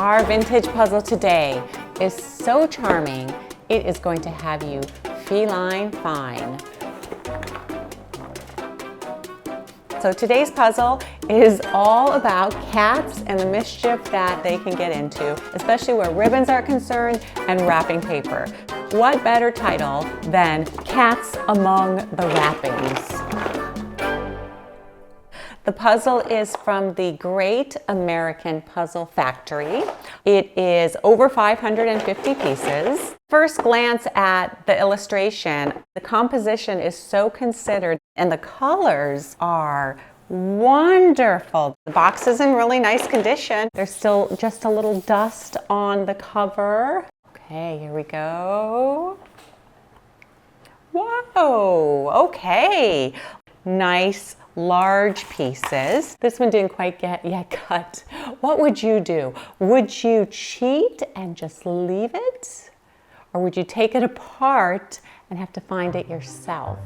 Our vintage puzzle today is so charming, it is going to have you feline fine. So today's puzzle is all about cats and the mischief that they can get into, especially where ribbons are concerned and wrapping paper. What better title than Cats Among the Wrappings? The puzzle is from the Great American Puzzle Factory. It is over 550 pieces. First glance at the illustration, the composition is so considered and the colors are wonderful. The box is in really nice condition. There's still just a little dust on the cover. Okay, here we go. Whoa, okay. Nice large pieces. This one didn't quite get yet cut. What would you do? Would you cheat and just leave it? Or would you take it apart and have to find it yourself?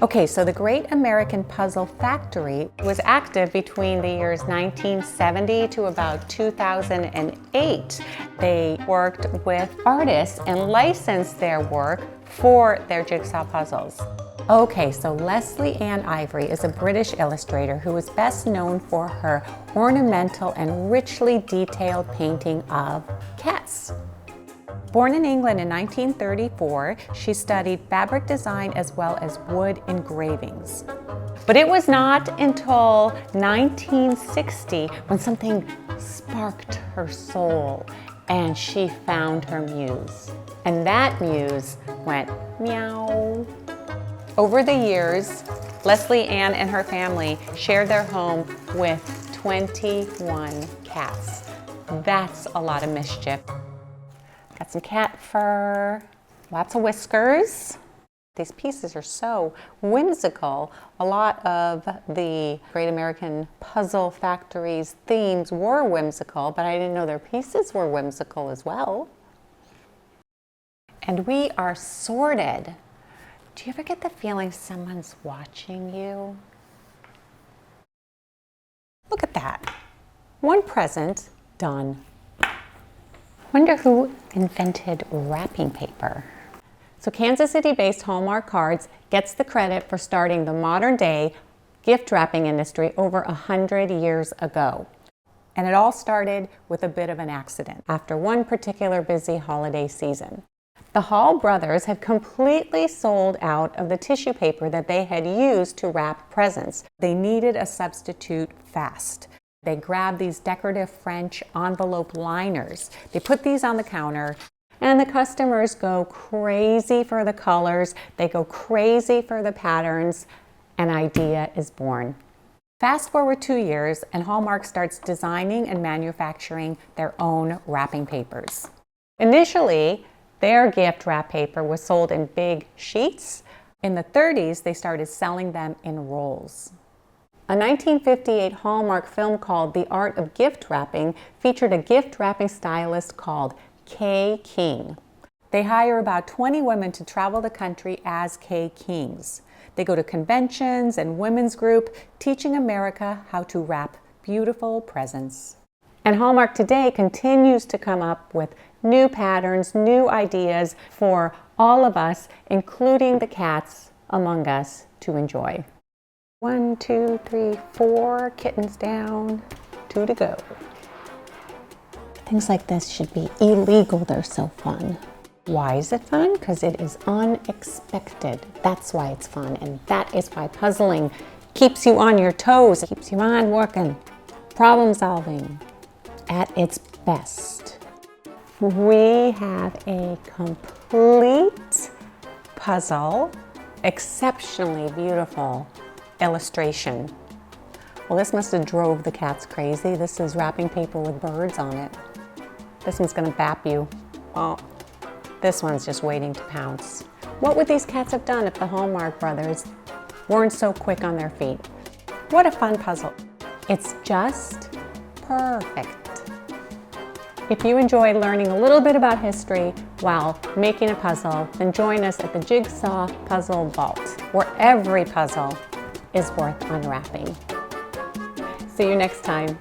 Okay, so the Great American Puzzle Factory was active between the years 1970 to about 2008. They worked with artists and licensed their work for their jigsaw puzzles. Okay, so Lesley Anne Ivory is a British illustrator who is best known for her ornamental and richly detailed painting of cats. Born in England in 1934, she studied fabric design as well as wood engravings. But it was not until 1960 when something sparked her soul and she found her muse. And that muse went meow. Over the years, Lesley Anne and her family shared their home with 21 cats. That's a lot of mischief. Got some cat fur, lots of whiskers. These pieces are so whimsical. A lot of the Great American Puzzle Factory's themes were whimsical, but I didn't know their pieces were whimsical as well. And we are sorted. Do you ever get the feeling someone's watching you? Look at that. One present done. Wonder who invented wrapping paper. So Kansas City-based Hallmark Cards gets the credit for starting the modern-day gift wrapping industry over 100 years ago. And it all started with a bit of an accident after one particular busy holiday season. The Hall brothers had completely sold out of the tissue paper that they had used to wrap presents. They needed a substitute fast. They grabbed these decorative French envelope liners. They put these on the counter, and the customers go crazy for the colors. They go crazy for the patterns. An idea is born. Fast forward 2 years, and Hallmark starts designing and manufacturing their own wrapping papers. Initially, their gift wrap paper was sold in big sheets. In the 30s, they started selling them in rolls. A 1958 Hallmark film called The Art of Gift Wrapping featured a gift wrapping stylist called Kay King. They hire about 20 women to travel the country as Kay Kings. They go to conventions and women's group, teaching America how to wrap beautiful presents. And Hallmark today continues to come up with new patterns, new ideas for all of us, including the cats among us, to enjoy. 1, 2, 3, 4 kittens down, 2 to go. Things like this should be illegal. They're so fun. Why is it fun? Because it is unexpected. That's why it's fun, and that is why puzzling keeps you on your toes, keeps your mind working, problem solving at its best. We have a complete puzzle, exceptionally beautiful illustration. Well, this must have drove the cats crazy. This is wrapping paper with birds on it. This one's gonna bap you. Oh, this one's just waiting to pounce. What would these cats have done if the Hallmark brothers weren't so quick on their feet? What a fun puzzle. It's just perfect. If you enjoy learning a little bit about history while making a puzzle, then join us at the Jigsaw Puzzle Vault, where every puzzle is worth unwrapping. See you next time.